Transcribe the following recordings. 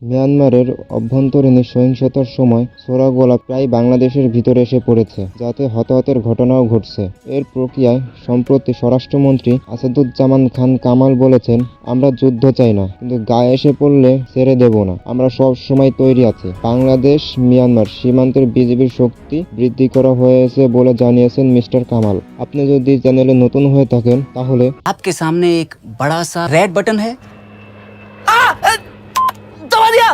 মিয়ানমারের অভ্যন্তরীণ সহিংসতার সময় ছোড়া গোলা প্রায় বাংলাদেশের ভিতরে এসে পড়েছে, যাতে হতাহতের ঘটনাও ঘটছে। এর প্রক্রিয়ায় সম্প্রতি স্বরাষ্ট্রমন্ত্রী আসাদুজ্জামান খান কামাল বলেছেন, আমরা যুদ্ধ চাই না, কিন্তু গায়ে এসে পড়লে ছেড়ে দেব না। আমরা সব সময় তৈরি আছি। বাংলাদেশ মিয়ানমার সীমান্তের বিজিবির শক্তি বৃদ্ধি করা হয়েছে বলে জানিয়েছেন মিস্টার কামাল। আপনি যদি চ্যানেলে নতুন হয়ে থাকেন তাহলে आपके सामने एक बड़ा सा रेड बटन है। दबा दिया।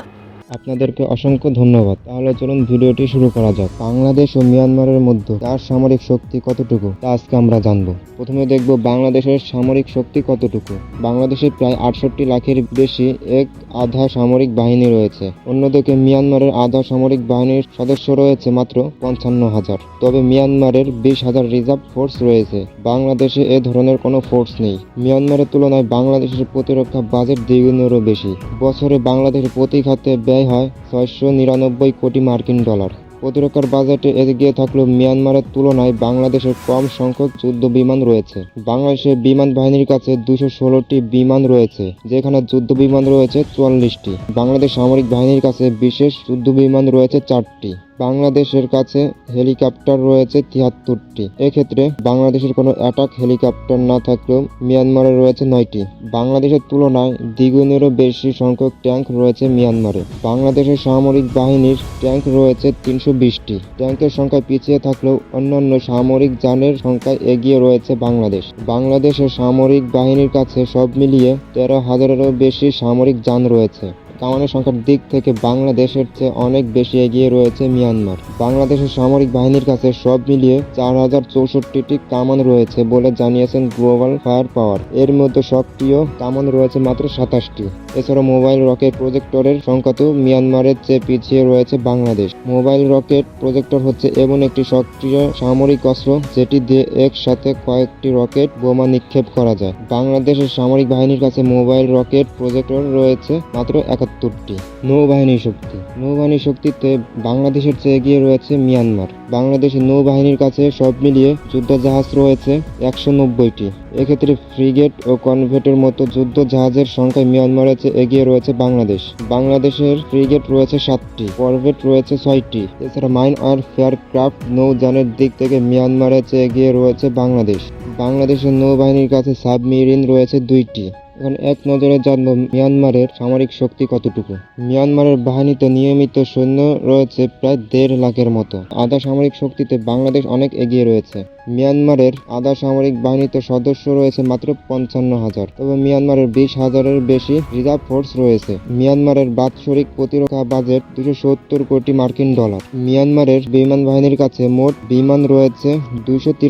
আপনাদেরকে অসংখ্য ধন্যবাদ। তাহলে চলুন ভিডিওটি শুরু করা যাক। বাংলাদেশ ও মিয়ানমারের মধ্যে তার সামরিক শক্তি কতটুকু তা আজকে আমরা জানব। প্রথমে দেখব বাংলাদেশের সামরিক শক্তি কতটুকু। বাংলাদেশে প্রায় ৬৮ লাখের বেশি এক আধা সামরিক বাহিনী রয়েছে। অন্যদিকে মিয়ানমারের আধা সামরিক বাহিনীর সদস্য রয়েছে মাত্র ৫৫,০০০। তবে মিয়ানমারের ২০,০০০ রিজার্ভ ফোর্স রয়েছে। বাংলাদেশে এ ধরনের কোনো ফোর্স নেই। মিয়ানমারের তুলনায় বাংলাদেশের প্রতিরক্ষা বাজেট দ্বিগুণেরও বেশি। বছরে বাংলাদেশের প্রতি খাতে ব্যয় হয় ৬৯৯ কোটি মার্কিন ডলার। প্রতিরক্ষার বাজেটে এগিয়ে থাকলেও মিয়ানমারের তুলনায় বাংলাদেশের কম সংখ্যক যুদ্ধ বিমান রয়েছে। বাংলাদেশের বিমান বাহিনীর কাছে ২১৬টি বিমান রয়েছে, যেখানে যুদ্ধ বিমান রয়েছে ৪৪টি। বাংলাদেশ সামরিক বাহিনীর কাছে বিশেষ যুদ্ধ বিমান রয়েছে ৪টি। বাংলাদেশের কাছে হেলিকপ্টার রয়েছে ৭৩টি। এক্ষেত্রে বাংলাদেশের কোনো অ্যাটাক হেলিকপ্টার না থাকলেও মিয়ানমারে রয়েছে ৯টি। বাংলাদেশের তুলনায় দ্বিগুণেরও বেশি সংখ্যক ট্যাঙ্ক রয়েছে মিয়ানমারে। বাংলাদেশের সামরিক বাহিনীর ট্যাঙ্ক রয়েছে ৩২০টি। ট্যাঙ্কের সংখ্যায় পিছিয়ে থাকলেও অন্যান্য সামরিক যানের সংখ্যায় এগিয়ে রয়েছে বাংলাদেশ। বাংলাদেশের সামরিক বাহিনীর কাছে সব মিলিয়ে ১৩,০০০-এরও বেশি সামরিক যান রয়েছে। কামানের সংখ্যার দিক থেকে বাংলাদেশের চেয়ে অনেক বেশি এগিয়ে রয়েছে মিয়ানমার। বাংলাদেশের সামরিক বাহিনীর কাছে সব মিলিয়ে ৪,০৬৪টি কামান রয়েছে বলে জানিয়েছেন গ্লোবাল ফায়ার পাওয়ার। এর মধ্যে সক্রিয় কামান রয়েছে মাত্র ২৭টি। এছাড়া মোবাইল রকেট প্রজেক্টরের সংখ্যাতেও মিয়ানমারের চেয়ে পিছিয়ে রয়েছে বাংলাদেশ। মোবাইল রকেট প্রজেক্টর হচ্ছে এমন একটি সক্রিয় সামরিক অস্ত্র যেটি দিয়ে একসাথে কয়েকটি রকেট বোমা নিক্ষেপ করা যায়। বাংলাদেশের সামরিক বাহিনীর কাছে মোবাইল রকেট প্রজেক্টর রয়েছে মাত্র ৭১টি। নৌবাহিনী শক্তি। নৌবাহিনী শক্তিতে বাংলাদেশের চেয়ে এগিয়ে রয়েছে মিয়ানমার। বাংলাদেশের নৌবাহিনীর কাছে সব মিলিয়ে যুদ্ধজাহাজ রয়েছে ১৯০টি। এক্ষেত্রে ফ্রিগেট ও কনভেটের মতো যুদ্ধ জাহাজের সংখ্যায় মিয়ানমারের চেয়ে এগিয়ে রয়েছে বাংলাদেশ। বাংলাদেশের ফ্রিগেট রয়েছে ৭টি, করভেট রয়েছে 6টি। এছাড়া মাইন ওয়ারফেয়ার ক্রাফট নৌযানের দিক থেকে মিয়ানমারের চেয়ে এগিয়ে রয়েছে বাংলাদেশ। বাংলাদেশের নৌবাহিনীর কাছে সাবমেরিন রয়েছে ২টি। এখন এক নজরে জানব মিয়ানমারের সামরিক শক্তি কতটুকু। মিয়ানমারের বাহিনীতে নিয়মিত সৈন্য রয়েছে প্রায় ১.৫ লাখের মতো। আধা সামরিক শক্তিতে বাংলাদেশ অনেক এগিয়ে রয়েছে। মিয়ানমারের আধা সামরিক বাহিনীতে সদস্য রয়েছে মাত্র ৫৫,০০০। তবে মিয়ানমারের ২০,০০০-এর বেশি রিজার্ভ ফোর্স রয়েছে। মিয়ানমারের বাৎসরিক প্রতিরক্ষা বাজেট ২৭০ কোটি মার্কিন ডলার। মিয়ানমারের বিমান বাহিনীর কাছে মোট বিমান রয়েছে ২৯৩টি,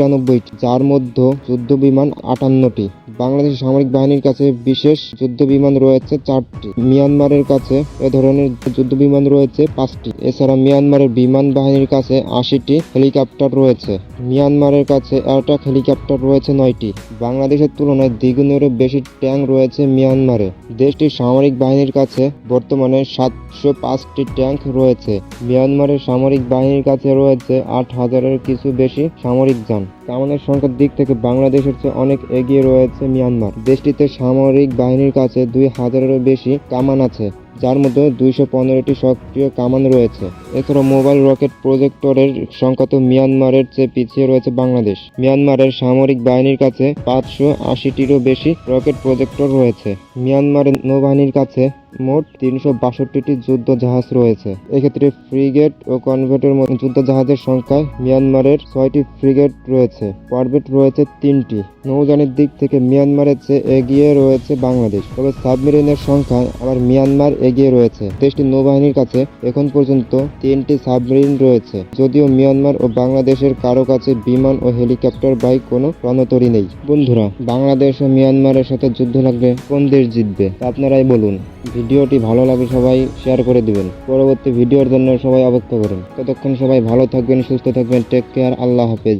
যার মধ্যে যুদ্ধ বিমান ৫৮টি। বাংলাদেশের সামরিক বাহিনীর কাছে বিশেষ যুদ্ধ বিমান রয়েছে ৪টি। মিয়ানমারের কাছে এ ধরনের যুদ্ধ বিমান রয়েছে ৫টি। এছাড়া মিয়ানমারের বিমান বাহিনীর কাছে ৮০টি হেলিকপ্টার রয়েছে। মিয়ানমারের কাছে অ্যাটাক হেলিকপ্টার রয়েছে ৯টি। বাংলাদেশের তুলনায় দ্বিগুণেরও বেশি ট্যাঙ্ক রয়েছে মিয়ানমারে। দেশটির সামরিক বাহিনীর কাছে বর্তমানে ৭০৫টি ট্যাঙ্ক রয়েছে। মিয়ানমারের সামরিক বাহিনীর কাছে রয়েছে ৮,০০০-এর কিছু বেশি সামরিক যান। কামানের সংখ্যার দিক থেকে বাংলাদেশের চেয়ে অনেক এগিয়ে রয়েছে মিয়ানমার। দেশটিতে সামরিক বাহিনীর কাছে ২,০০০-এরও বেশি কামান আছে, যার মধ্যে ২১৫টি সক্রিয় কামান রয়েছে। এছাড়া মোবাইল রকেট প্রজেক্টরের সংখ্যাতেও মিয়ানমারের চেয়ে পিছিয়ে রয়েছে বাংলাদেশ। মিয়ানমারের সামরিক বাহিনীর কাছে ৫৮০টিরও বেশি রকেট প্রজেক্টর রয়েছে। মিয়ানমারের নৌবাহিনীর কাছে মোট ৩৬২টি যুদ্ধ জাহাজ রয়েছে। এক্ষেত্রে ফ্রিগেট ও কনভেটের মতো যুদ্ধ জাহাজের সংখ্যায় মিয়ানমারের ৬টি ফ্রিগেট রয়েছে, করভেট রয়েছে ৩টি। নৌযানের দিক থেকে মিয়ানমারের চেয়ে এগিয়ে রয়েছে বাংলাদেশ। তবে সাবমেরিনের সংখ্যায় আবার মিয়ানমার এগিয়ে রয়েছে। দেশটির নৌবাহিনীর কাছে এখন পর্যন্ত ৩টি সাবমেরিন রয়েছে, যদিও মিয়ানমার ও বাংলাদেশের কারো কাছে বিমান ও হেলিকপ্টার বাহী কোনো রণতরী নেই। বন্ধুরা, বাংলাদেশ ও মিয়ানমারের সাথে যুদ্ধ লাগলে কোন দেশ জিতবে তা আপনারাই বলুন। ভিডিওটি ভালো লাগে সবাই শেয়ার করে দিবেন। পরবর্তী ভিডিওর জন্য সবাই অপেক্ষা করুন। ততক্ষণ সবাই ভালো থাকবেন, সুস্থ থাকবেন। Take care. আল্লাহ হাফেজ।